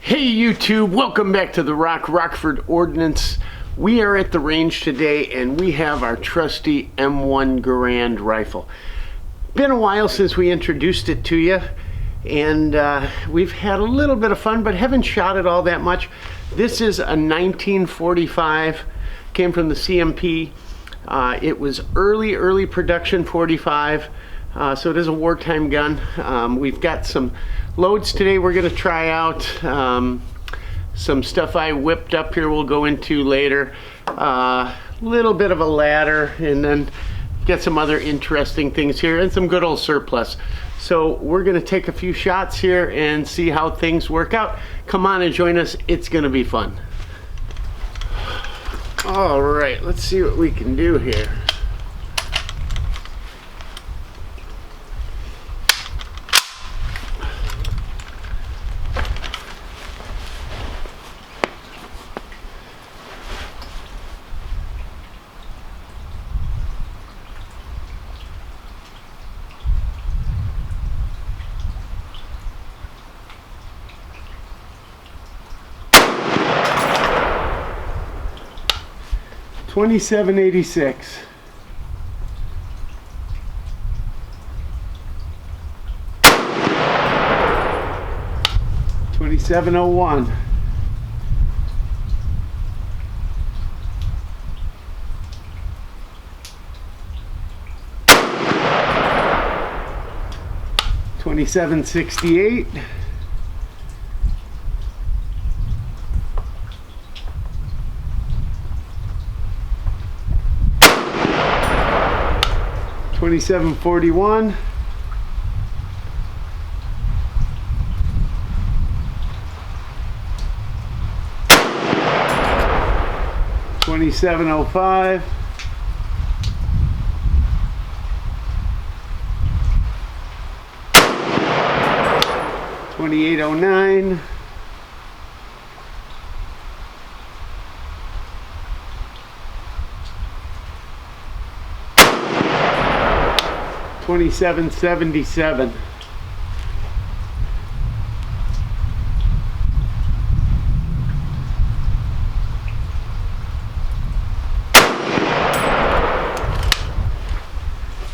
Hey YouTube, welcome back to the Rockford Ordnance. We are at the range today and we have our trusty M1 Garand rifle. Been a while since we introduced it to you, and we've had a little bit of fun but haven't shot it all that much. This is a 1945, came from the CMP. It was early production 45, so it is a wartime gun. We've got some loads today we're going to try out. Some stuff I whipped up here we'll go into later. Little bit of a ladder, and then get some other interesting things here and some good old surplus. So we're going to take a few shots here and see how things work out. Come on and join us. It's going to be fun. All right, let's see what we can do here. $27.86. $27.01. $27.68. $27.41. $27.05. $28.09. $27.77.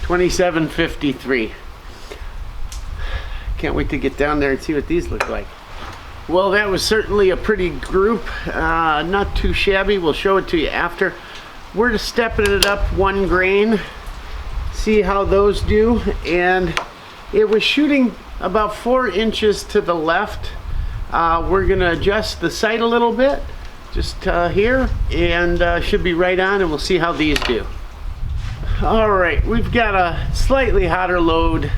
$27.53. Can't wait to get down there and see what these look like. Well, that was certainly a pretty group. Not too shabby. We'll show it to you after. We're just stepping it up one grain. See how those do. And it was shooting about 4 inches to the left. We're gonna adjust the sight a little bit just here, and should be right on, and we'll see how these do. All right, we've got a slightly hotter load,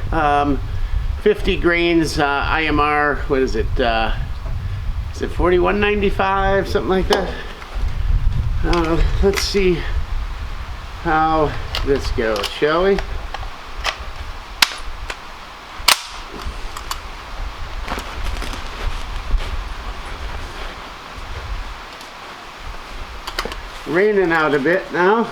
50 grains IMR. What is it? Is it 41.95, something like that? Let's see how this goes, shall we? Raining out a bit now.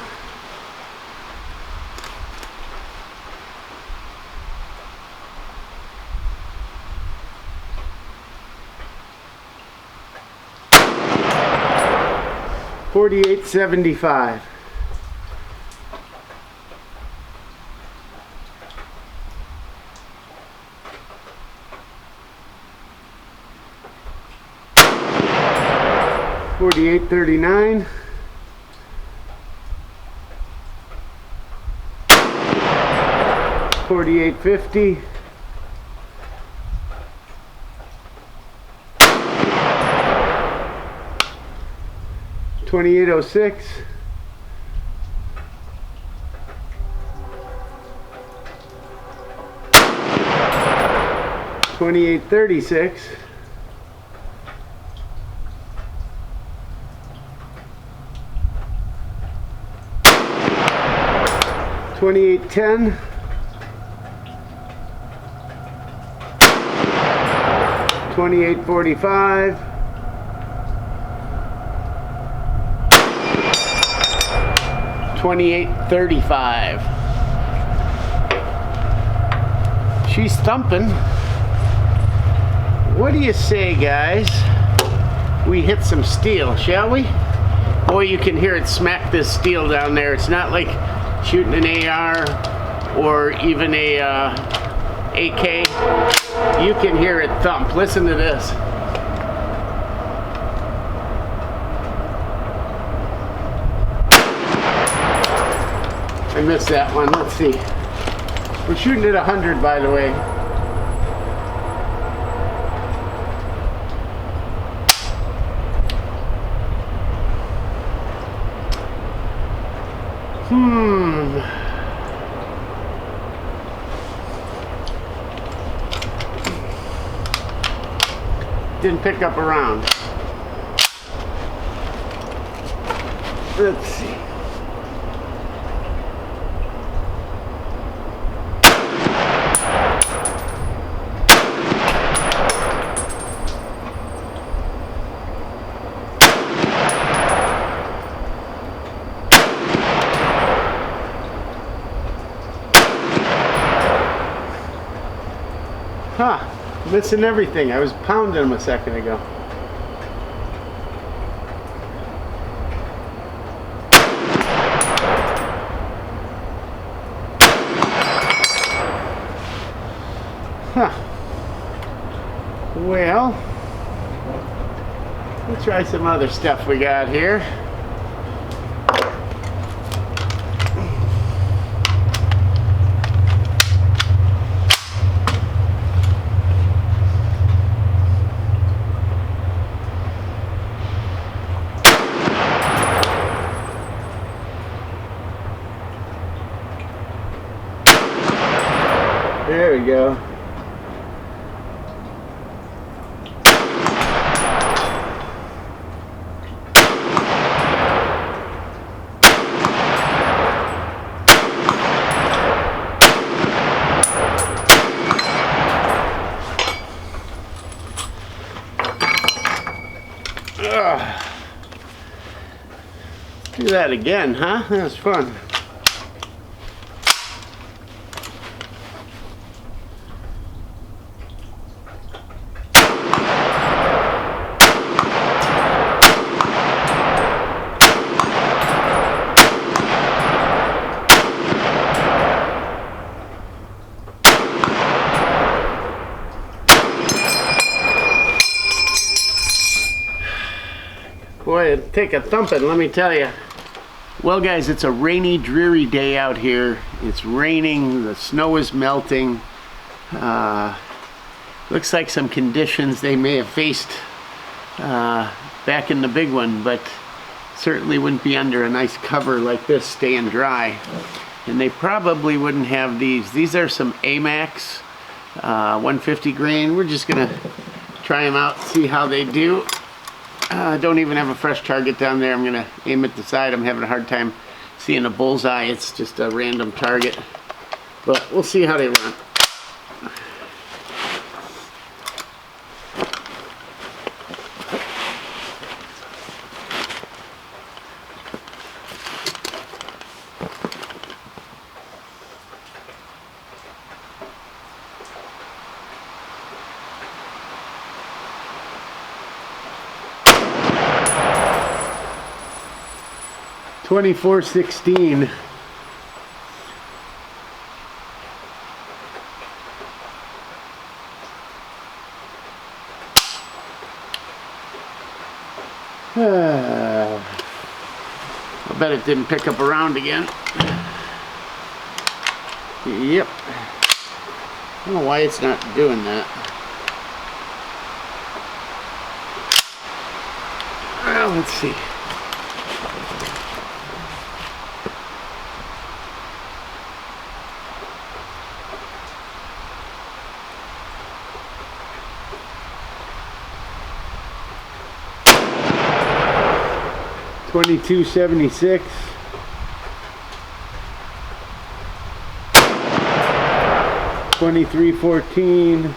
$48.75. $48.39. $48.50. $28.06. $28.36. $28.10. $28.45. $28.35. She's thumping. What do you say, guys? we hit some steel, shall we? Boy, you can hear it smack this steel down there. It's not like shooting an AR or even a AK. You can hear it thump. Listen to this. I missed that one. Let's see. We're shooting at 100, by the way. Didn't pick up a round. Let's see. Huh, missing everything. I was pounding them a second ago. Huh. Well, we'll try some other stuff we got here. There we go. Do that again, huh? That was fun. Boy, it'd take a thumping, let me tell you. Well guys, it's a rainy, dreary day out here. It's raining, the snow is melting. Looks like some conditions they may have faced back in the big one, but certainly wouldn't be under a nice cover like this staying dry. And they probably wouldn't have these. These are some AMAX 150 grain. We're just gonna try them out, see how they do. Don't even have a fresh target down there. I'm gonna aim at the side. I'm having a hard time seeing a bullseye. It's just a random target, but we'll see how they run. .24-16. I bet it didn't pick up a round again. Yep. I don't know why it's not doing that. Well, let's see. .22-76. .23-14.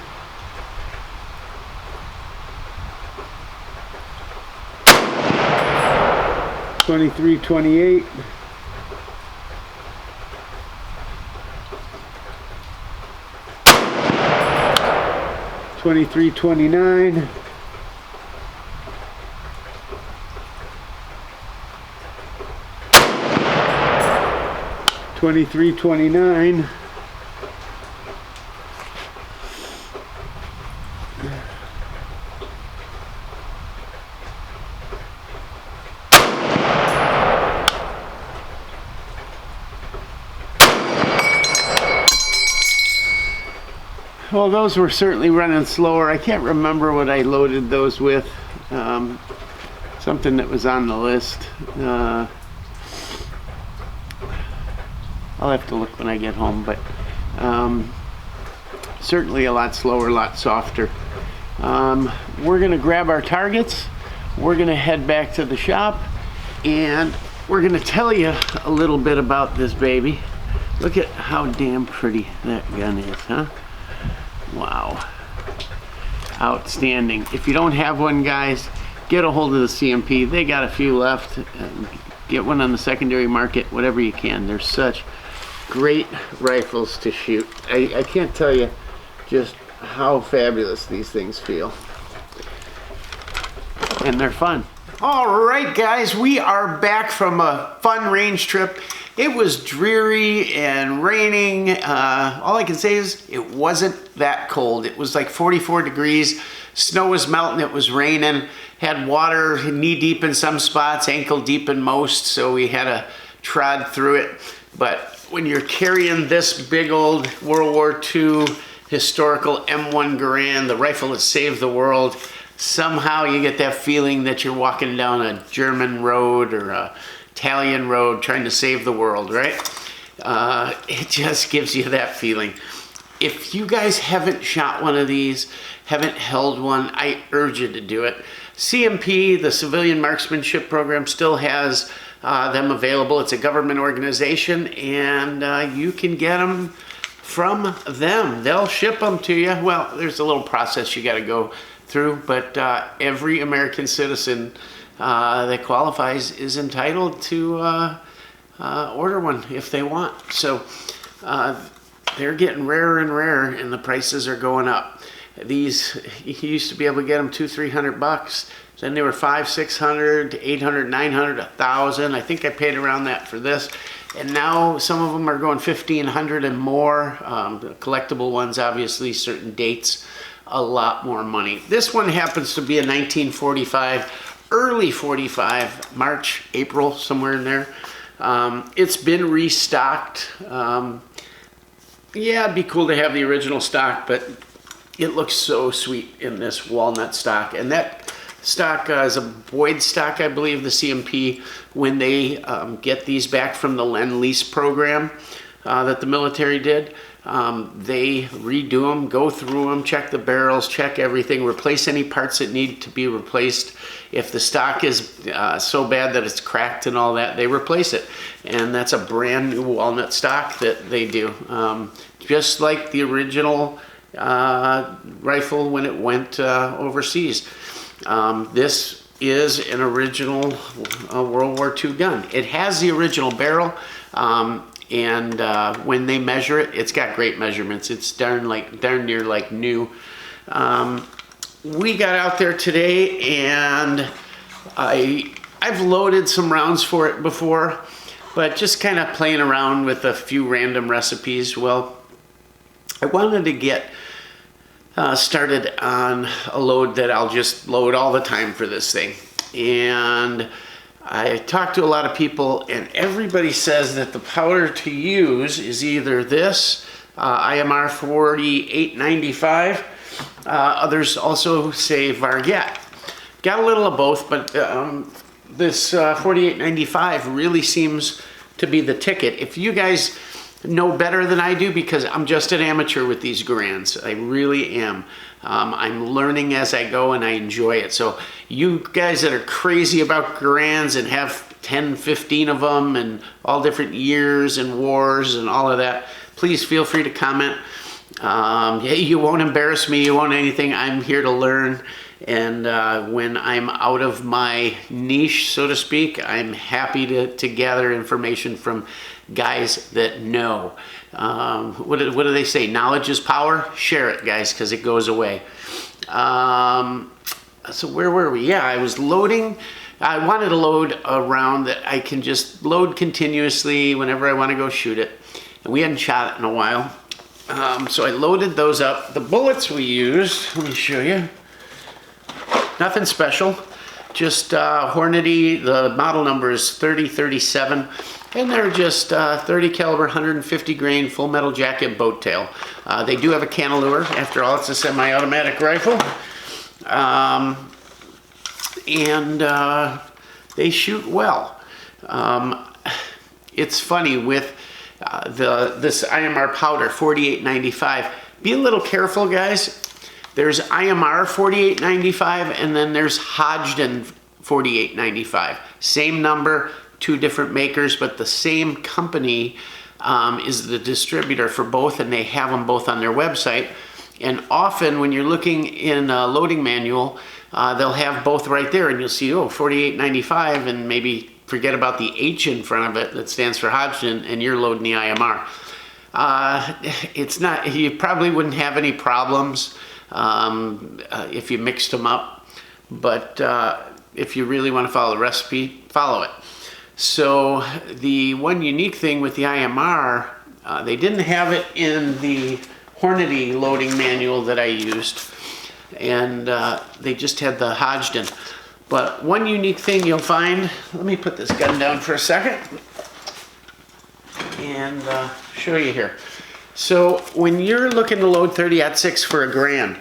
.23-28. .23-29. 2329. Well, those were certainly running slower. I can't remember what I loaded those with. Something that was on the list. I'll have to look when I get home, but certainly a lot slower, a lot softer. We're gonna grab our targets. We're gonna head back to the shop, and we're gonna tell you a little bit about this baby. Look at how damn pretty that gun is, huh? Wow. Outstanding. If you don't have one, guys, get a hold of the CMP. They got a few left. Get one on the secondary market, whatever you can. They're such great rifles to shoot. I can't tell you just how fabulous these things feel. And they're fun. All right, guys, we are back from a fun range trip. It was dreary and raining. All I can say is it wasn't that cold. It was like 44 degrees. Snow was melting, it was raining. Had water knee deep in some spots, ankle deep in most, so we had to trod through it. But when you're carrying this big old World War II historical M1 Garand, the rifle that saved the world, somehow you get that feeling that you're walking down a German road or a Italian road trying to save the world, right? It just gives you that feeling. If you guys haven't shot one of these, haven't held one, I urge you to do it. CMP, the Civilian Marksmanship Program, still has them available. It's a government organization, and you can get them from them. They'll ship them to you. Well, there's a little process you got to go through, but every American citizen that qualifies is entitled to order one if they want. So they're getting rarer and rarer, and the prices are going up. These, you used to be able to get them $200-300. Then they were $500, $600, $800, $900, $1,000. I think I paid around that for this. And now some of them are going $1,500 and more. The collectible ones, obviously, certain dates, a lot more money. This one happens to be a 1945, early 45, March, April, somewhere in there. It's been restocked. Yeah, it'd be cool to have the original stock, but it looks so sweet in this walnut stock. And that stock is a Boyd stock, I believe, the CMP, when they get these back from the Lend-Lease program that the military did. They redo them, go through them, check the barrels, check everything, replace any parts that need to be replaced. If the stock is so bad that it's cracked and all that, they replace it. And that's a brand new walnut stock that they do. Just like the original rifle when it went overseas. This is an original World War II gun. It has the original barrel. And when they measure it, it's got great measurements. It's darn near like new. We got out there today, and I've loaded some rounds for it before, but just kind of playing around with a few random recipes. Well, I wanted to get started on a load that I'll just load all the time for this thing. And I talked to a lot of people, and everybody says that the powder to use is either this IMR 4895. Others also say Varget. Got a little of both, but this 4895 really seems to be the ticket. If you guys know better than I do, because I'm just an amateur with these Garands, I really am. I'm learning as I go, and I enjoy it. So you guys that are crazy about Garands and have 10, 15 of them and all different years and wars and all of that, please feel free to comment. You won't embarrass me, you won't anything. I'm here to learn, and when I'm out of my niche, so to speak, I'm happy to gather information from guys that know. What do they say? Knowledge is power. Share it, guys, because it goes away. So where were we? Yeah, I was loading I wanted a load around that I can just load continuously whenever I want to go shoot it. And we hadn't shot it in a while. So I loaded those up. The bullets we used, let me show you. Nothing special, just Hornady. The model number is 3037, and they're just 30 caliber, 150 grain, full metal jacket boat tail. They do have a cantilever. After all, it's a semi-automatic rifle. And they shoot well. It's funny with this IMR powder, 4895. Be a little careful, guys. There's IMR 4895, and then there's Hodgdon 4895. Same number, two different makers, but the same company is the distributor for both, and they have them both on their website. And often when you're looking in a loading manual, they'll have both right there, and you'll see, oh, 4895, and maybe forget about the H in front of it that stands for Hodgdon, and you're loading the IMR. It's not, you probably wouldn't have any problems if you mixed them up, but if you really want to follow the recipe, follow it. So the one unique thing with the IMR, they didn't have it in the Hornady loading manual that I used, and they just had the Hodgdon. But one unique thing you'll find, let me put this gun down for a second and show you here. So when you're looking to load 30-06 for $1,000,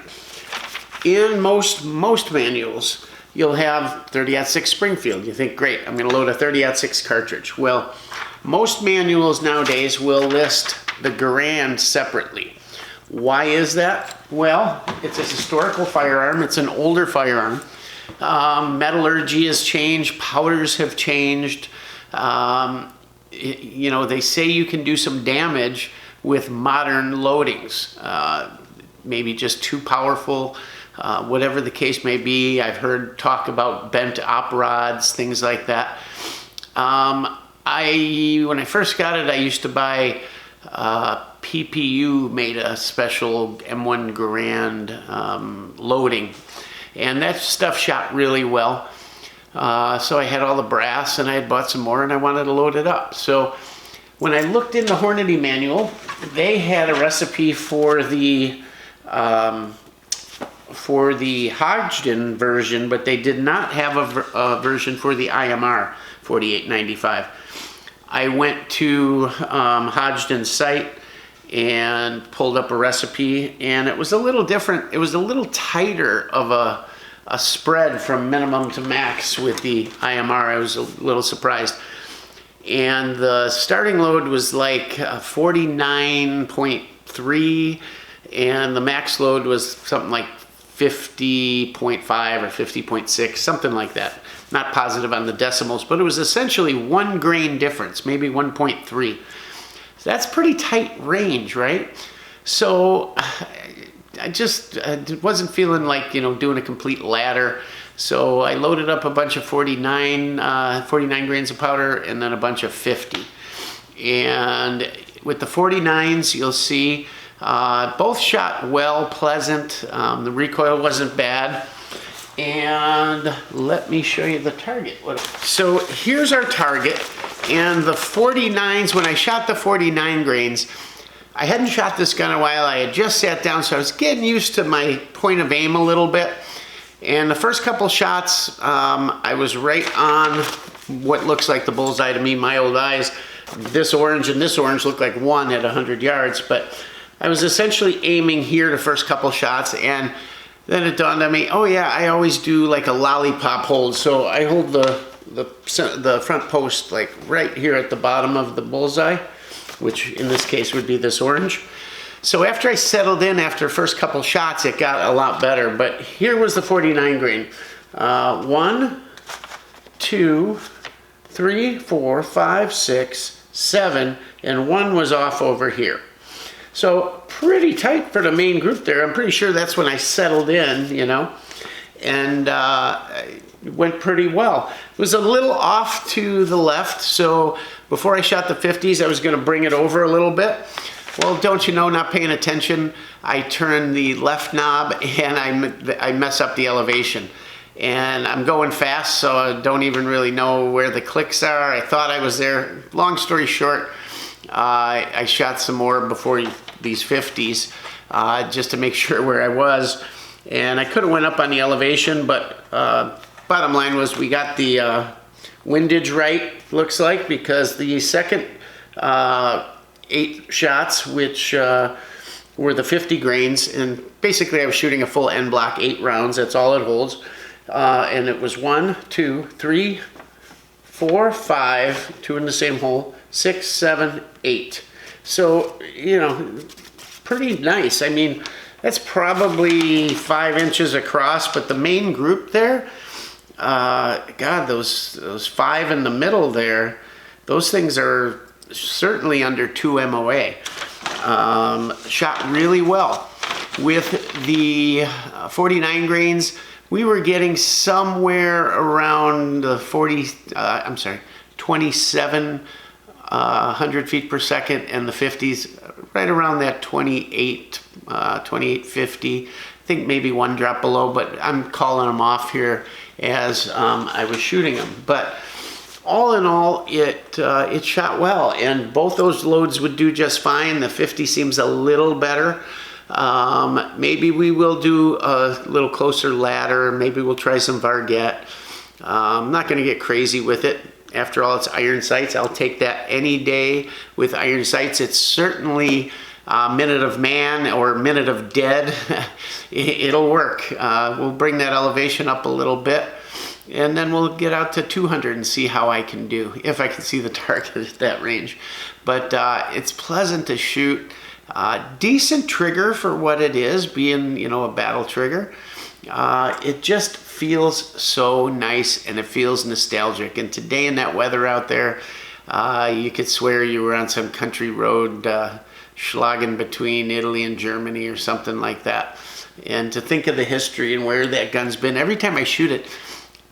in most manuals, you'll have 30-06 Springfield. You think, great, I'm gonna load a 30-06 cartridge. Well, most manuals nowadays will list the Garand separately. Why is that? Well, it's a historical firearm, it's an older firearm. Metallurgy has changed, powders have changed. You know, they say you can do some damage with modern loadings. Maybe just too powerful, whatever the case may be. I've heard talk about bent op rods, things like that. When I first got it, I used to buy PPU made a special M1 Garand loading, and that stuff shot really well. So I had all the brass, and I had bought some more, and I wanted to load it up. So when I looked in the Hornady manual, they had a recipe for the Hodgdon version, but they did not have a version for the IMR 4895. I went to Hodgdon's site and pulled up a recipe, and it was a little different. It was a little tighter of a spread from minimum to max with the IMR. I was a little surprised. And the starting load was like 49.3, and the max load was something like 50.5 or 50.6, something like that. Not positive on the decimals, but it was essentially 1 grain difference, maybe 1.3. So that's pretty tight range, right? So I just wasn't feeling like, you know, doing a complete ladder. So I loaded up a bunch of 49 grains of powder and then a bunch of 50. And with the 49s, you'll see both shot well, pleasant. The recoil wasn't bad. And let me show you the target. So here's our target. And the 49s, when I shot the 49 grains, I hadn't shot this gun in a while. I had just sat down, so I was getting used to my point of aim a little bit. And the first couple shots, I was right on what looks like the bullseye to me, my old eyes. This orange and this orange look like one at 100 yards, but I was essentially aiming here the first couple shots, and then it dawned on me, oh yeah, I always do like a lollipop hold. So I hold the front post like right here at the bottom of the bullseye, which in this case would be this orange. So after I settled in after the first couple shots, it got a lot better. But here was the 49 grain. 1, 2, 3, 4, 5, 6, 7, and 1 was off over here. So pretty tight for the main group there. I'm pretty sure that's when I settled in, you know, and it went pretty well. It was a little off to the left, so before I shot the 50s, I was going to bring it over a little bit. Well, don't you know, not paying attention, I turn the left knob and I mess up the elevation. and I'm going fast, so I don't even really know where the clicks are. I thought I was there. Long story short, I shot some more before these 50s just to make sure where I was, and I could have went up on the elevation, but bottom line was we got the windage right, looks like, because the second 8 shots, which were the 50 grains, and basically I was shooting a full end block, 8 rounds, that's all it holds, and it was 1, 2, 3, 4, 5, 2 in the same hole, 6, 7, 8. So, you know, pretty nice. I mean, that's probably 5 inches across, but the main group there, God, those 5 in the middle there, those things are certainly under 2 MOA. Shot really well. With the 49 grains, we were getting somewhere around the 2,700 feet per second, and the 50s right around that 2850. I think maybe one drop below, but I'm calling them off here as I was shooting them. But all in all, it shot well, and both those loads would do just fine. The 50 seems a little better. Maybe we will do a little closer ladder. Maybe we'll try some Varget. I'm not going to get crazy with it. After all, it's iron sights. I'll take that any day with iron sights. It's certainly minute of man or minute of dead. It'll work. We'll bring that elevation up a little bit, and then we'll get out to 200 and see how I can do, if I can see the target at that range. But it's pleasant to shoot. Decent trigger for what it is, being, you know, a battle trigger. It just feels so nice, and it feels nostalgic. And today in that weather out there, you could swear you were on some country road schlagen between Italy and Germany or something like that. And to think of the history and where that gun's been, every time I shoot it,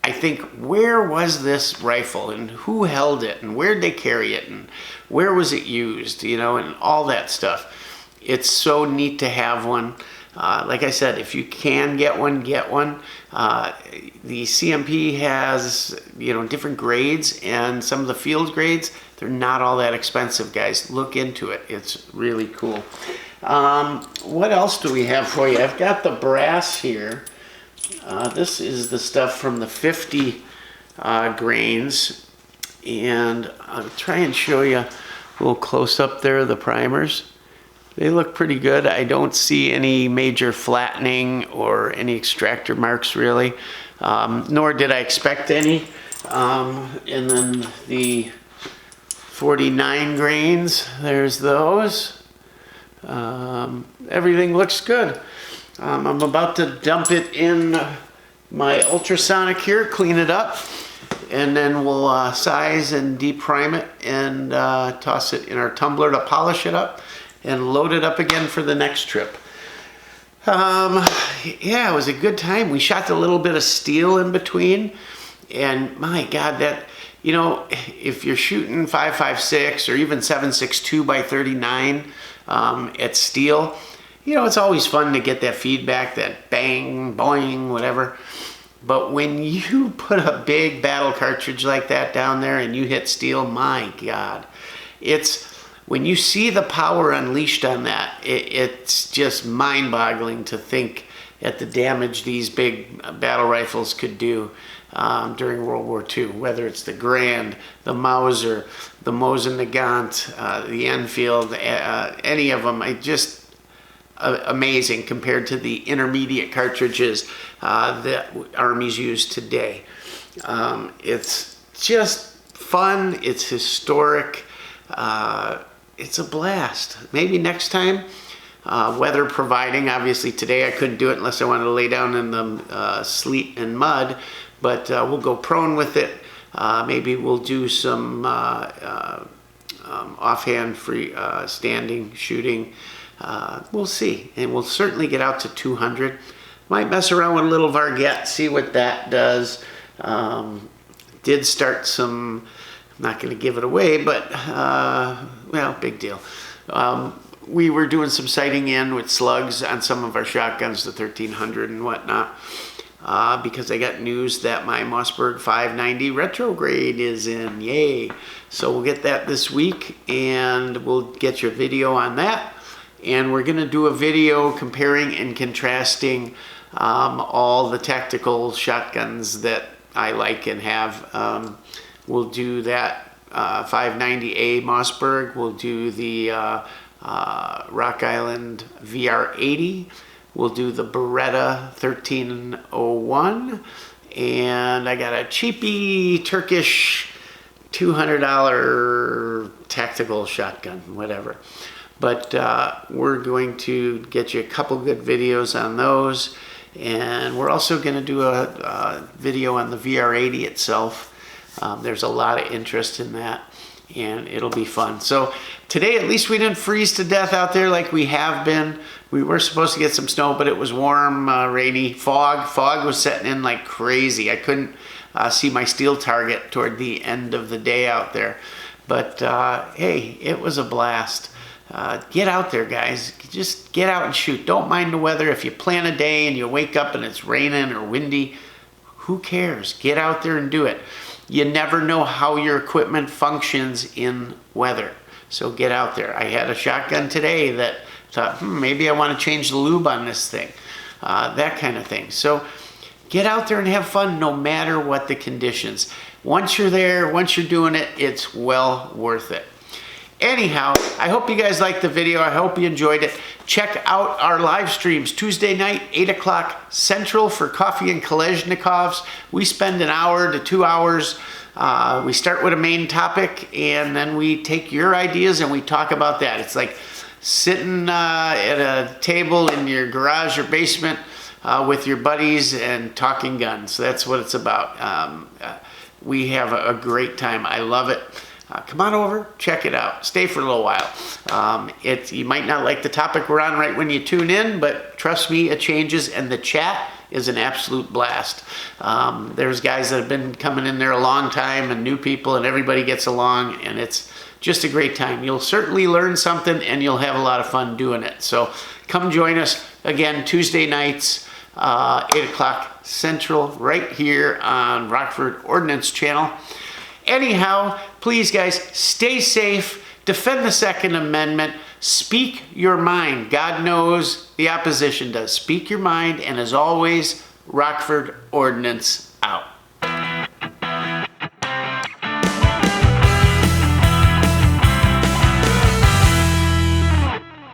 I think, where was this rifle, and who held it, and where'd they carry it, and where was it used, you know, and all that stuff. It's so neat to have one. Like I said, if you can get one, get one. The CMP has, you know, different grades, and some of the field grades, they're not all that expensive, guys. Look into it. It's really cool. What else do we have for you? I've got the brass here. This is the stuff from the 50 grains, and I'll try and show you a little close up there, the primers. They look pretty good. I don't see any major flattening or any extractor marks really, nor did I expect any. And then the 49 grains, there's those. Everything looks good. I'm about to dump it in my ultrasonic here, clean it up, and then we'll size and deprime it and toss it in our tumbler to polish it up and load it up again for the next trip. Yeah, it was a good time. We shot a little bit of steel in between, and my God, that, you know, if you're shooting 5.56 or even 7.62 by 39 at steel, you know, it's always fun to get that feedback, that bang, boing, whatever. But when you put a big battle cartridge like that down there and you hit steel, my God, it's, when you see the power unleashed on that, it's just mind-boggling to think at the damage these big battle rifles could do during World War II, whether it's the Garand, the Mauser, the Mosin Nagant, the Enfield, any of them. Just amazing compared to the intermediate cartridges that armies use today. It's just fun. It's historic. It's a blast. Maybe next time, weather providing. Obviously today I couldn't do it unless I wanted to lay down in the sleet and mud, but we'll go prone with it. Maybe we'll do some offhand free standing shooting. We'll see, and we'll certainly get out to 200. Might mess around with a little Varget, see what that does. Did start some, I'm not going to give it away, but well, big deal. We were doing some sighting in with slugs on some of our shotguns, the 1300 and whatnot. because I got news that my Mossberg 590 retrograde is in. Yay! So we'll get that this week, and we'll get your video on that. And we're going to do a video comparing and contrasting all the tactical shotguns that I like and have. We'll do that 590A Mossberg. We'll do the Rock Island VR80. We'll do the Beretta 1301. And I got a cheapy Turkish $200 tactical shotgun, whatever. But we're going to get you a couple good videos on those. And we're also going to do a video on the VR80 itself. There's a lot of interest in that, and it'll be fun. So today, at least we didn't freeze to death out there like we have been. We were supposed to get some snow, but it was warm, rainy. Fog was setting in like crazy. I couldn't see my steel target toward the end of the day out there. But hey, it was a blast. Get out there, guys. Just get out and shoot. Don't mind the weather. If you plan a day and you wake up and it's raining or windy, who cares? Get out there and do it. You never know how your equipment functions in weather. So get out there. I had a shotgun today that thought, maybe I want to change the lube on this thing. That kind of thing. So get out there and have fun no matter what the conditions. Once you're there, once you're doing it, it's well worth it. Anyhow, I hope you guys liked the video. I hope you enjoyed it. Check out our live streams Tuesday night, 8 o'clock Central for Coffee and Kalashnikovs. We spend an hour to 2 hours. We start with a main topic, and then we take your ideas and we talk about that. It's like sitting at a table in your garage or basement with your buddies and talking guns. That's what it's about. We have a great time. I love it. Come on over, check it out. Stay for a little while. You might not like the topic we're on right when you tune in, but trust me, it changes, and the chat is an absolute blast. There's guys that have been coming in there a long time and new people, and everybody gets along, and it's just a great time. You'll certainly learn something, and you'll have a lot of fun doing it. So come join us again Tuesday nights, 8 o'clock Central, right here on Rockford Ordnance Channel. Anyhow, please guys, stay safe, defend the Second Amendment, speak your mind. God knows the opposition does. Speak your mind, and as always, Rockford Ordnance out.